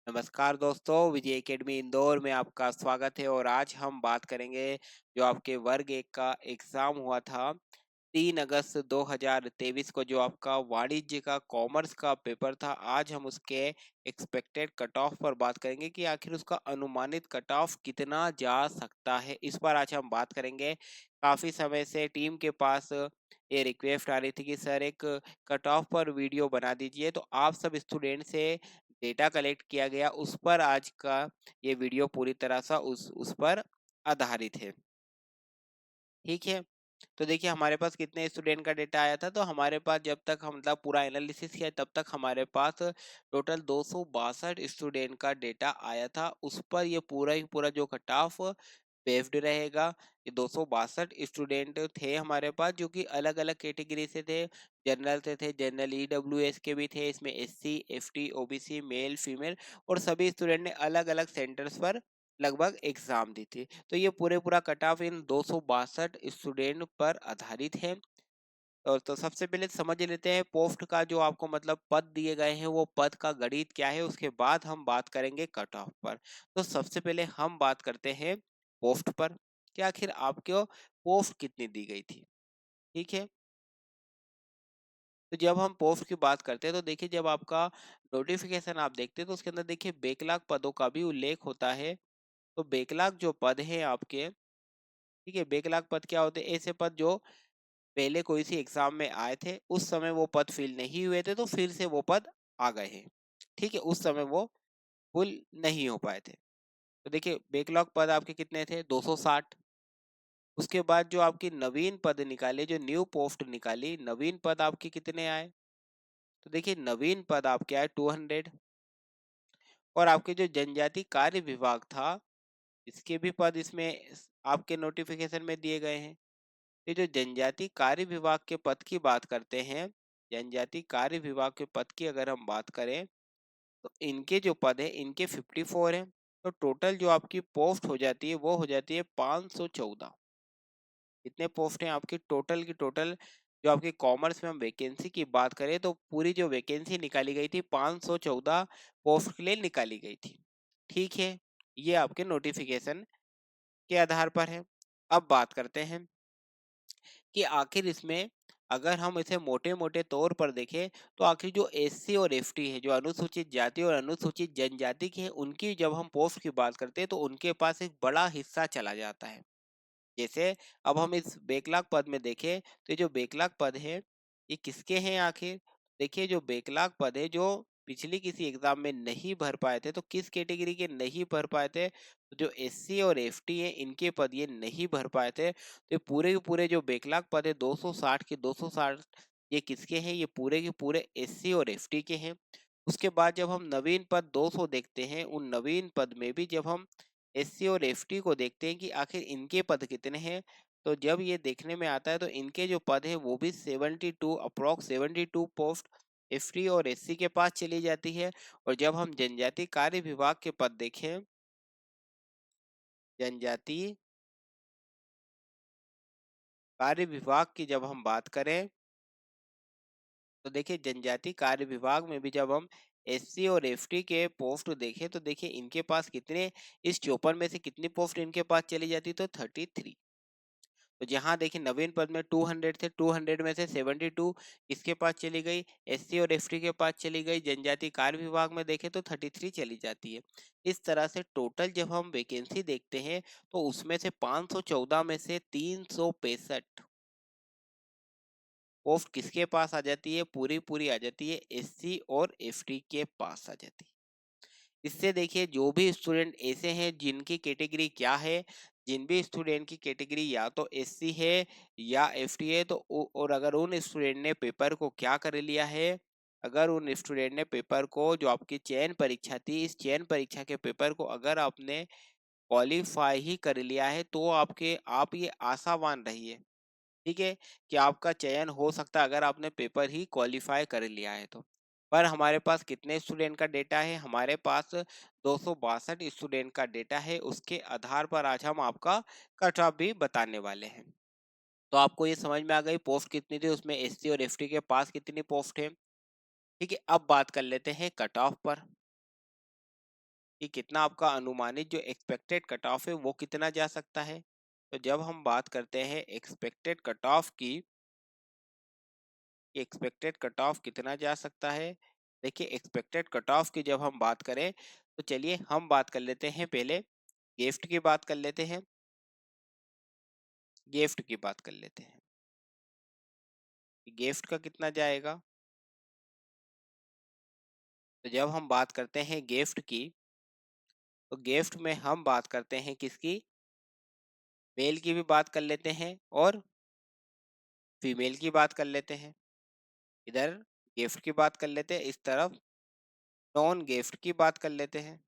नमस्कार दोस्तों, विजय एकेडमी इंदौर में आपका स्वागत है। और आज हम बात करेंगे जो आपके वर्ग एक का एग्जाम हुआ था 3 अगस्त 2023 को, जो आपका वाणिज्य का कॉमर्स का पेपर था। आज हम उसके एक्सपेक्टेड कट ऑफ पर बात करेंगे कि आखिर उसका अनुमानित कट ऑफ कितना जा सकता है। इस पर आज हम बात करेंगे। काफी समय से टीम के पास ये रिक्वेस्ट आ रही थी कि सर एक कट ऑफ पर वीडियो बना दीजिए, तो आप सब स्टूडेंट से डेटा कलेक्ट किया गया, उस पर आज का ये वीडियो पूरी तरह से उस पर आधारित है। ठीक है, तो देखिए हमारे पास कितने स्टूडेंट का डेटा आया था। तो हमारे पास जब तक हम मतलब पूरा एनालिसिस किया तब तक हमारे पास टोटल 262 स्टूडेंट का डेटा आया था। उस पर ये पूरा ही पूरा जो कट ऑफ बेस्ड रहेगा। ये 262 स्टूडेंट थे हमारे पास, जो कि अलग अलग कैटेगरी से थे। जनरल से थे, जनरल ईडब्ल्यूएस के भी थे, इसमें SC ST OBC male female, और सभी स्टूडेंट ने अलग अलग सेंटर्स पर लगभग एग्जाम दी थी। तो ये पूरा कट ऑफ इन 262 स्टूडेंट पर आधारित है। और तो सबसे पहले समझ लेते हैं पोस्ट का जो आपको मतलब पद दिए गए हैं, वो पद का गणित क्या है। उसके बाद हम बात करेंगे कट ऑफ पर। तो सबसे पहले हम बात करते हैं पोस्ट पर कि आखिर आपको पोस्ट कितनी दी गई थी। ठीक है, तो जब हम पोस्ट की बात करते हैं तो देखिए, जब आपका नोटिफिकेशन आप देखते हैं तो उसके अंदर देखिए बैकलॉग पदों का भी उल्लेख होता है। तो बैकलॉग जो पद है आपके, ठीक है, बैकलॉग पद क्या होते हैं? ऐसे पद जो पहले कोई सी एग्जाम में आए थे, उस समय वो पद फिल नहीं हुए थे, तो फिर से वो पद आ गए हैं। ठीक है, उस समय वो फुल नहीं हो पाए थे। तो देखिए बैकलॉग पद आपके कितने थे? 260। उसके बाद जो आपकी नवीन पद निकाले, जो न्यू पोस्ट निकाली, नवीन पद आपके कितने आए? तो देखिए नवीन पद आपके आए 200। और आपके जो जनजाति कार्य विभाग था, इसके भी पद इसमें आपके नोटिफिकेशन में दिए गए हैं। ये जो जनजाति कार्य विभाग के पद की बात करते हैं, जनजाति कार्य विभाग के पद की अगर हम बात करें, तो इनके जो पद है इनके 54 हैं। तो टोटल जो आपकी पोस्ट हो जाती है वो हो जाती है 514। कितने पोस्ट हैं आपकी टोटल की टोटल? जो आपके कॉमर्स में हम वैकेंसी की बात करें तो पूरी जो वैकेंसी निकाली गई थी 514 पोस्ट के लिए निकाली गई थी। ठीक है, ये आपके नोटिफिकेशन के आधार पर है। अब बात करते हैं कि आखिर इसमें अगर हम इसे मोटे मोटे तौर पर देखें, तो आखिर जो एससी और एसटी है, जो अनुसूचित जाति और अनुसूचित जनजाति की है, उनकी जब हम पोस्ट की बात करते हैं तो उनके पास एक बड़ा हिस्सा चला जाता है। जैसे अब हम इस बैकलॉग पद में देखें, तो ये जो बैकलॉग पद है ये किसके हैं आखिर? देखिए जो बैकलॉग पद है, जो पिछली किसी एग्जाम में नहीं भर पाए थे, तो किस कैटेगरी के नहीं भर पाए थे? तो जो एससी और एसटी है, इनके पद ये नहीं भर पाए थे। तो ये पूरे के पूरे जो बैकलॉग पद है 260 के 260, ये किसके हैं? ये पूरे के पूरे एससी और एसटी के हैं। उसके बाद जब हम नवीन पद 200 देखते हैं, उन नवीन पद में भी जब हम एससी और एफटी को देखते हैं कि आखिर इनके पद कितने हैं, तो जब ये देखने में आता है तो इनके जो पद है वो भी 72, अप्रोक्स 72 पोस्ट एफटी और एससी के पास चली जाती है। और जब हम जनजाति कार्य विभाग के पद देखें, जनजाति कार्य विभाग की जब हम बात करें, तो देखिए जनजाति कार्य विभाग में भी जब हम एससी और एफटी के पोस्ट देखें, तो देखिए इनके पास कितने, इस 54 में से कितनी पोस्ट इनके पास चली जाती? तो 33। तो जहाँ देखिए नवीन पद में 200 थे, 200 में से 72 इसके पास चली गई, एससी और एसटी के पास चली गई। जनजाति कार्य विभाग में देखें तो 33 चली जाती है। इस तरह से टोटल जब हम वैकेंसी देखते हैं, तो उसमें से 514 में से 365 पोस्ट किसके पास आ जाती है? पूरी पूरी आ जाती है एससी और एसटी के पास आ जाती है। इससे देखिए जो भी स्टूडेंट ऐसे हैं जिनकी कैटेगरी क्या है, जिन भी स्टूडेंट की कैटेगरी या तो एससी है या एसटी है, तो और अगर उन स्टूडेंट ने पेपर को क्या कर लिया है, अगर उन स्टूडेंट ने पेपर को, जो आपकी चयन परीक्षा थी, इस चयन परीक्षा के पेपर को अगर आपने क्वालिफाई ही कर लिया है, तो आप ये आशावान रहिए, ठीक है, कि आपका चयन हो सकता है अगर आपने पेपर ही क्वालिफाई कर लिया है तो। पर हमारे पास कितने स्टूडेंट का डेटा है? हमारे पास 262 स्टूडेंट का डेटा है। उसके आधार पर आज हम आपका कट ऑफ भी बताने वाले हैं। तो आपको ये समझ में आ गई पोस्ट कितनी थी, उसमें एससी और एसटी के पास कितनी पोस्ट है। ठीक है, अब बात कर लेते हैं कट ऑफ पर। कि कितना आपका अनुमानित जो एक्सपेक्टेड कट ऑफ है वो कितना जा सकता है। तो जब हम बात करते हैं एक्सपेक्टेड कट ऑफ की, एक्सपेक्टेड कट ऑफ कितना जा सकता है, देखिए एक्सपेक्टेड कट ऑफ की जब हम बात करें तो चलिए हम बात कर लेते हैं, पहले गिफ्ट की बात कर लेते हैं, गिफ्ट की बात कर लेते हैं कि गिफ्ट का कितना जाएगा। तो जब हम बात करते हैं गिफ्ट की, तो गिफ्ट में हम बात करते हैं किसकी, मेल की भी बात कर लेते हैं और फीमेल की बात कर लेते हैं। इधर गिफ्ट की बात कर लेते हैं, इस तरफ नॉन गिफ्ट की बात कर लेते हैं,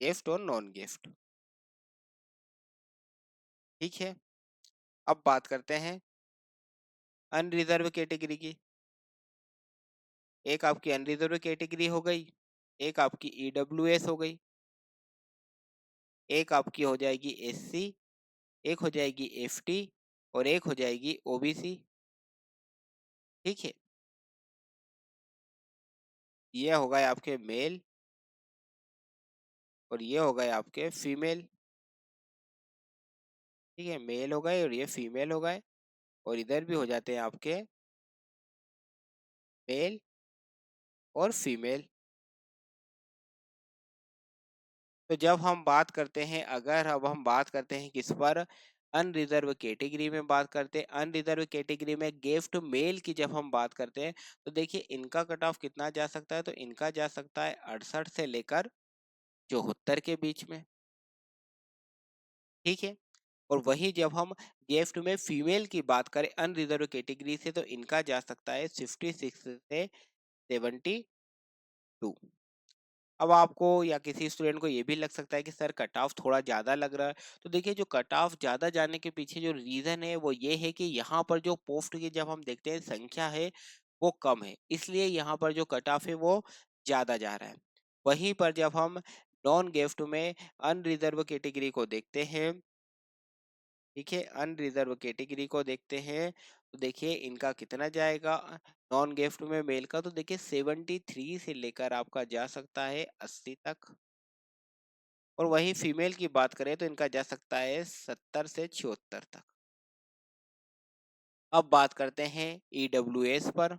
गिफ्ट और नॉन गिफ्ट। ठीक है, अब बात करते हैं अनरिजर्व कैटेगरी की। एक आपकी अनरिजर्व कैटेगरी हो गई, एक आपकी ईडब्ल्यूएस हो गई, एक आपकी हो जाएगी एससी, एक हो जाएगी एफटी और एक हो जाएगी ओबीसी। ठीक है, ये हो गए आपके मेल और ये हो गए आपके फीमेल। ठीक है, मेल हो गए और ये फीमेल हो गए, और इधर भी हो जाते हैं आपके मेल और फीमेल। तो जब हम बात करते हैं, अगर अब हम बात करते हैं किस पर, अनरिजर्व कैटेगरी में बात करते हैं, अनरिजर्व कैटेगरी में गिफ्ट मेल की जब हम बात करते हैं तो देखिए इनका कट ऑफ कितना जा सकता है, तो इनका जा सकता है 68 से लेकर 74 के बीच में। ठीक है, और वही जब हम गिफ्ट में फीमेल की बात करें अनरिजर्व कैटेगरी से, तो इनका जा सकता है 56 से 72। अब आपको या किसी स्टूडेंट को ये भी लग सकता है कि सर कट ऑफ थोड़ा ज़्यादा लग रहा है। तो देखिए जो कट ऑफ ज़्यादा जाने के पीछे जो रीज़न है वो ये है कि यहाँ पर जो पोस्ट की जब हम देखते हैं संख्या है वो कम है, इसलिए यहाँ पर जो कट ऑफ है वो ज़्यादा जा रहा है। वहीं पर जब हम नॉन गिफ्ट में अनरिजर्व कैटेगरी को देखते हैं, ठीक है, अनरिजर्व कैटेगरी को देखते हैं तो देखिए इनका कितना जाएगा, नॉन गिफ्ट में मेल का, तो देखिए 73 से लेकर आपका जा सकता है 80 तक। और वहीं फीमेल की बात करें तो इनका जा सकता है 70 से 76 तक। अब बात करते हैं ईडब्ल्यूएस पर,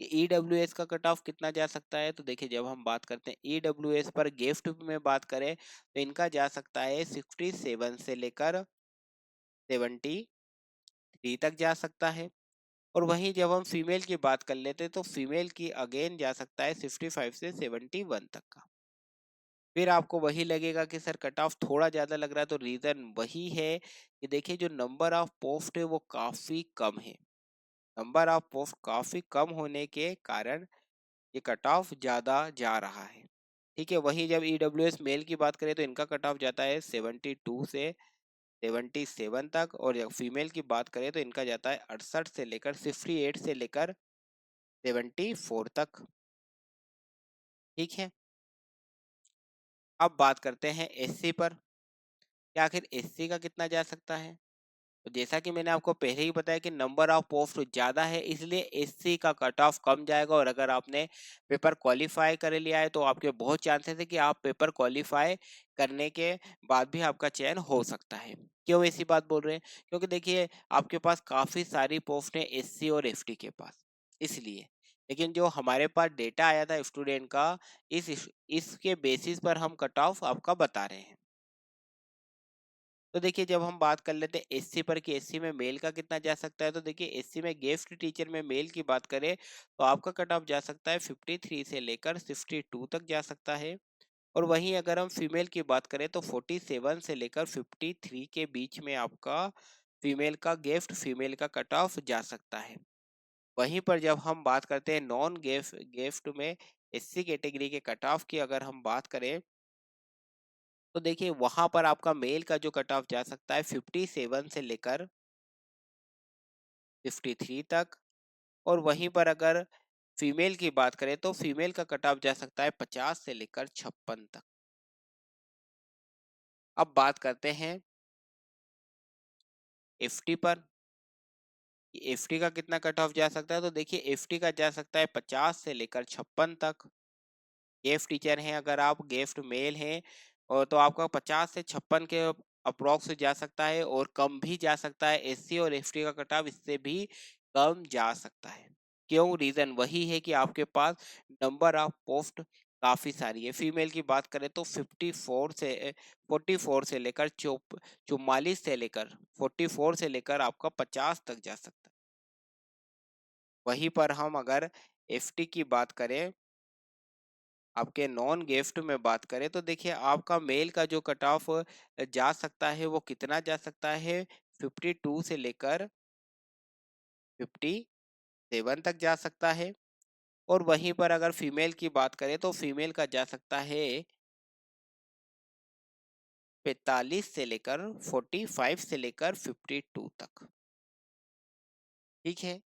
ईडब्ल्यूएस का कट ऑफ कितना जा सकता है। तो देखिए जब हम बात करते हैं ईडब्ल्यूएस पर गिफ्ट में बात करें तो इनका जा सकता है 67 से लेकर 73 तक जा सकता है। और वहीं जब हम फीमेल की बात कर लेते हैं तो फीमेल की अगेन जा सकता है 55 से 71 तक का। फिर आपको वही लगेगा कि सर कट ऑफ थोड़ा ज़्यादा लग रहा है, तो रीज़न वही है कि देखिए जो नंबर ऑफ पोस्ट है वो काफ़ी कम है। नंबर ऑफ पोस्ट काफ़ी कम होने के कारण ये कट ऑफ ज़्यादा जा रहा है। ठीक है, वहीं जब ईडब्ल्यूएस मेल की बात करें तो इनका कट ऑफ जाता है 72 से 77 तक, और जब फीमेल की बात करें तो इनका जाता है 68 से लेकर 68 से लेकर 74 तक। ठीक है, अब बात करते हैं एससी पर कि आखिर एससी का कितना जा सकता है। तो जैसा कि मैंने आपको पहले ही बताया कि नंबर ऑफ पोस्ट ज़्यादा है, इसलिए एससी का कट ऑफ कम जाएगा, और अगर आपने पेपर क्वालिफाई कर लिया है तो आपके बहुत चांसेस है कि आप पेपर क्वालिफाई करने के बाद भी आपका चयन हो सकता है। क्यों ऐसी बात बोल रहे हैं, क्योंकि देखिए आपके पास काफ़ी सारी पोस्ट है एससी और एसटी के पास, इसलिए। लेकिन जो हमारे पास डेटा आया था स्टूडेंट का, इसके बेसिस पर हम कट ऑफ आपका बता रहे हैं। तो देखिए जब हम बात कर लेते हैं एससी पर कि एससी में मेल का कितना जा सकता है, तो देखिए एससी में गिफ्ट टीचर में मेल की बात करें तो आपका कट ऑफ जा सकता है 53 से लेकर 62 तक जा सकता है। और वहीं अगर हम फीमेल की बात करें तो 47 से लेकर 53 के बीच में आपका फीमेल का गिफ्ट फीमेल का कट ऑफ जा सकता है। वहीं पर जब हम बात करते हैं नॉन गिफ्ट गिफ्ट में एससी कैटेगरी के कट ऑफ की अगर हम बात करें तो देखिए वहां पर आपका मेल का जो कट ऑफ जा सकता है 57 से लेकर 53 तक। और वहीं पर अगर फीमेल की बात करें तो फीमेल का कट ऑफ जा सकता है 50 से लेकर 56 तक। अब बात करते हैं एफटी पर, एफटी का कितना कट ऑफ जा सकता है। तो देखिए एफटी का जा सकता है 50 से लेकर 56 तक। गेस्ट टीचर हैं, अगर आप गेस्ट मेल हैं और तो आपका 50 से 56 के अप्रोक्स जा सकता है और कम भी जा सकता है। एससी और एसटी का कट ऑफ इससे भी कम जा सकता है। क्यों? रीजन वही है कि आपके पास नंबर ऑफ पोस्ट काफी सारी है। फीमेल की बात करें तो 44 से लेकर 44 से लेकर 44 से लेकर आपका 50 तक जा सकता है। वहीं पर हम अगर एफटी की बात करें, आपके नॉन गिफ्ट में बात करें, तो देखिए आपका मेल का जो कट ऑफ जा सकता है वो कितना जा सकता है, 52 से लेकर 57 तक जा सकता है। और वहीं पर अगर फीमेल की बात करें तो फीमेल का जा सकता है 45 से लेकर 45 से लेकर 52 तक। ठीक है,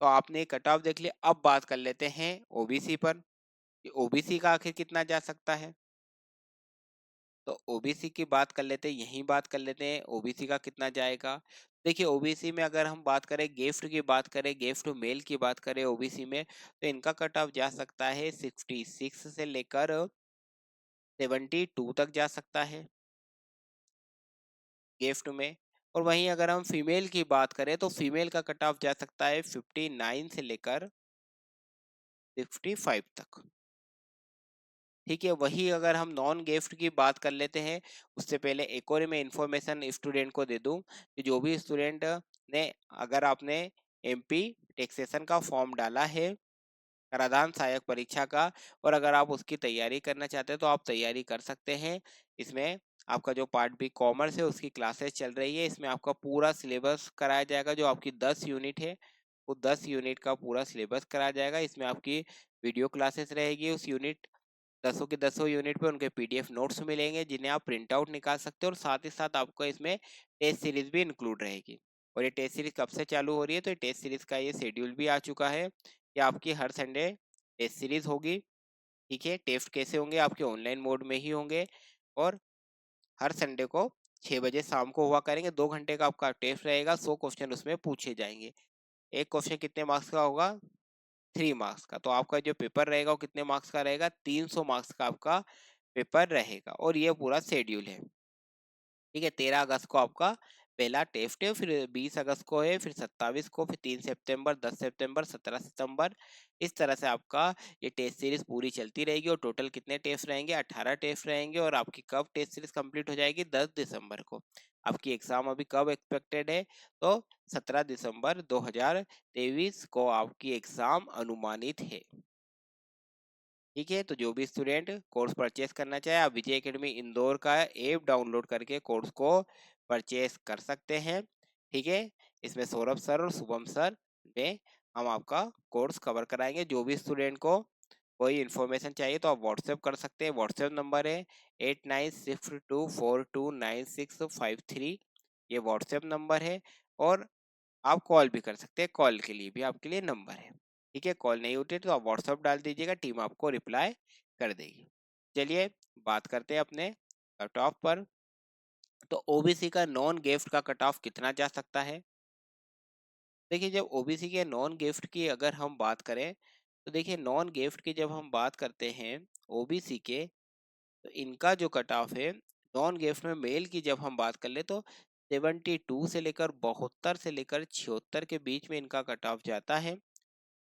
तो आपने कट ऑफ देख लिया। अब बात कर लेते हैं ओबीसी पर, ओबीसी का आखिर कितना जा सकता है। तो ओबीसी की बात कर लेते हैं, यही बात कर लेते हैं ओबीसी का कितना जाएगा। देखिए ओबीसी में अगर हम बात करें, गिफ्ट की बात करें, गिफ्ट मेल की बात करें ओबीसी में, तो इनका कट ऑफ जा सकता है 66 से लेकर 72 तक जा सकता है गिफ्ट में। और वहीं अगर हम फीमेल की बात करें तो फीमेल का कट ऑफ जा सकता है 59 से लेकर 65 तक। ठीक है, वही अगर हम नॉन गिफ्ट की बात कर लेते हैं, उससे पहले एक और मैं इंफॉर्मेशन स्टूडेंट को दे दूं कि जो भी स्टूडेंट ने, अगर आपने एमपी टैक्सेशन का फॉर्म डाला है कराधान सहायक परीक्षा का, और अगर आप उसकी तैयारी करना चाहते हैं तो आप तैयारी कर सकते हैं। इसमें आपका जो पार्ट बी कॉमर्स है उसकी क्लासेस चल रही है। इसमें आपका पूरा सिलेबस कराया जाएगा। जो आपकी 10 यूनिट है वो 10 यूनिट का पूरा सिलेबस कराया जाएगा। इसमें आपकी वीडियो क्लासेस रहेगी। उस यूनिट 10 के 10 यूनिट पे उनके पीडीएफ नोट्स मिलेंगे जिन्हें आप प्रिंट आउट निकाल सकते हो, और साथ ही साथ आपको इसमें टेस्ट सीरीज भी इंक्लूड रहेगी। और ये टेस्ट सीरीज कब से चालू हो रही है, तो ये टेस्ट सीरीज का ये शेड्यूल भी आ चुका है कि आपकी हर संडे टेस्ट सीरीज होगी। ठीक है, टेस्ट कैसे होंगे, आपके ऑनलाइन मोड में ही होंगे, और हर संडे को 6 बजे शाम को हुआ करेंगे। 2 घंटे का आपका टेस्ट रहेगा, 100 क्वेश्चन उसमें पूछे जाएंगे। एक क्वेश्चन कितने मार्क्स का होगा, 3 मार्क्स का। तो आपका जो पेपर रहेगा वो कितने मार्क्स का रहेगा, 300 मार्क्स का आपका पेपर रहेगा। और ये पूरा शेड्यूल है। ठीक है, 13 अगस्त को आपका पहला टेस्ट है, फिर 20 अगस्त को है, फिर 27 को, फिर 3 सितंबर, 10 सितंबर, 17 सितंबर। इस तरह से आपका ये टेस्ट सीरीज पूरी चलती रहेगी। और टोटल कितने टेस्ट रहेंगे, 18 टेस्ट रहेंगे। और आपकी कब टेस्ट सीरीज कंप्लीट हो जाएगी, 10 दिसंबर को। आपकी एग्जाम अभी कब एक्सपेक्टेड है, तो 17 दिसंबर 2023 को आपकी एग्जाम अनुमानित है। ठीक है, तो जो भी स्टूडेंट कोर्स परचेस करना चाहे, आप विजय एकेडमी इंदौर का ऐप डाउनलोड करके कोर्स को परचेस कर सकते हैं। ठीक है, इसमें सौरभ सर और शुभम सर में हम आपका कोर्स कवर कराएंगे। जो भी स्टूडेंट को कोई इन्फॉर्मेशन चाहिए तो आप व्हाट्सएप कर सकते हैं। व्हाट्सएप नंबर है 8962429653। ये व्हाट्सएप नंबर है। और आप कॉल भी कर सकते हैं, कॉल के लिए भी आपके लिए नंबर है। ठीक है, कॉल नहीं उठे तो आप व्हाट्सअप डाल दीजिएगा, टीम आपको रिप्लाई कर देगी। चलिए बात करते हैं अपने कट ऑफ पर। तो ओबीसी का नॉन गिफ्ट का कट ऑफ कितना जा सकता है। देखिए, जब ओबीसी के नॉन गिफ्ट की अगर हम बात करें, तो देखिए नॉन गिफ्ट की जब हम बात करते हैं ओबीसी के, तो इनका जो कट ऑफ है नॉन गिफ्ट में मेल की जब हम बात कर ले, तो 72 से लेकर 72 से लेकर 76 के बीच में इनका कट ऑफ जाता है।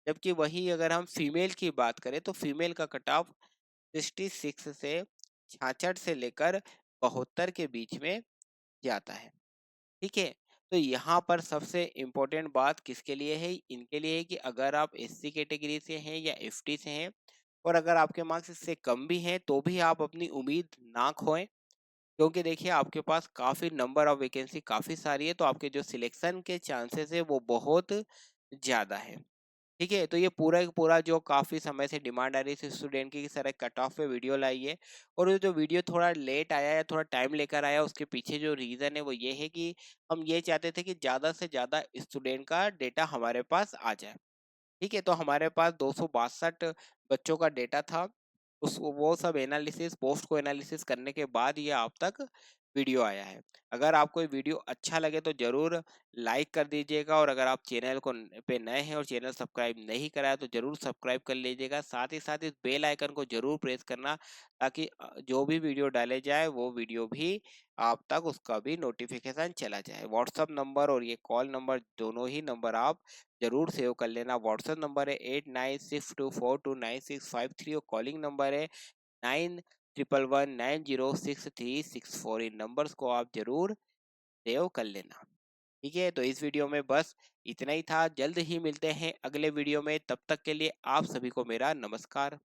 जबकि वही अगर हम फीमेल की बात करें तो फीमेल का कट ऑफ 66 से 66 से लेकर 72 के बीच में जाता है। ठीक है, तो यहाँ पर सबसे इम्पोर्टेंट बात किसके लिए है, इनके लिए है कि अगर आप एससी कैटेगरी से हैं या एफटी से हैं, और अगर आपके मार्क्स इससे कम भी हैं तो भी आप अपनी उम्मीद ना खोएं। क्योंकि देखिए आपके पास काफ़ी नंबर ऑफ वैकेंसी काफ़ी सारी है, तो आपके जो सिलेक्शन के चांसेस है वो बहुत ज़्यादा है। ठीक है, तो ये पूरा का पूरा जो काफ़ी समय से डिमांड आ रही थी स्टूडेंट की, सर एक कट ऑफ पे वीडियो लाइए। और ये जो वीडियो थोड़ा लेट आया या थोड़ा टाइम लेकर आया, उसके पीछे जो रीज़न है वो ये है कि हम ये चाहते थे कि ज़्यादा से ज़्यादा स्टूडेंट का डेटा हमारे पास आ जाए। ठीक है, तो हमारे पास 262 बच्चों का डेटा था। उस वो सब एनालिसिस, पोस्ट को एनालिसिस करने के बाद ये आप तक वीडियो आया है। अगर आपको ये वीडियो अच्छा लगे तो ज़रूर लाइक कर दीजिएगा, और अगर आप चैनल को पे नए हैं और चैनल सब्सक्राइब नहीं करा है तो ज़रूर सब्सक्राइब कर लीजिएगा। साथ ही साथ इस बेल आइकन को ज़रूर प्रेस करना, ताकि जो भी वीडियो डाले जाए वो वीडियो भी आप तक उसका भी नोटिफिकेशन चला जाए। व्हाट्सअप नंबर और ये कॉल नंबर, दोनों ही नंबर आप ज़रूर सेव कर लेना। व्हाट्सअप नंबर है 8962429653 और कॉलिंग नंबर है 9111906364। इन नंबर्स को आप जरूर सेव कर लेना। ठीक है, तो इस वीडियो में बस इतना ही था। जल्द ही मिलते हैं अगले वीडियो में, तब तक के लिए आप सभी को मेरा नमस्कार।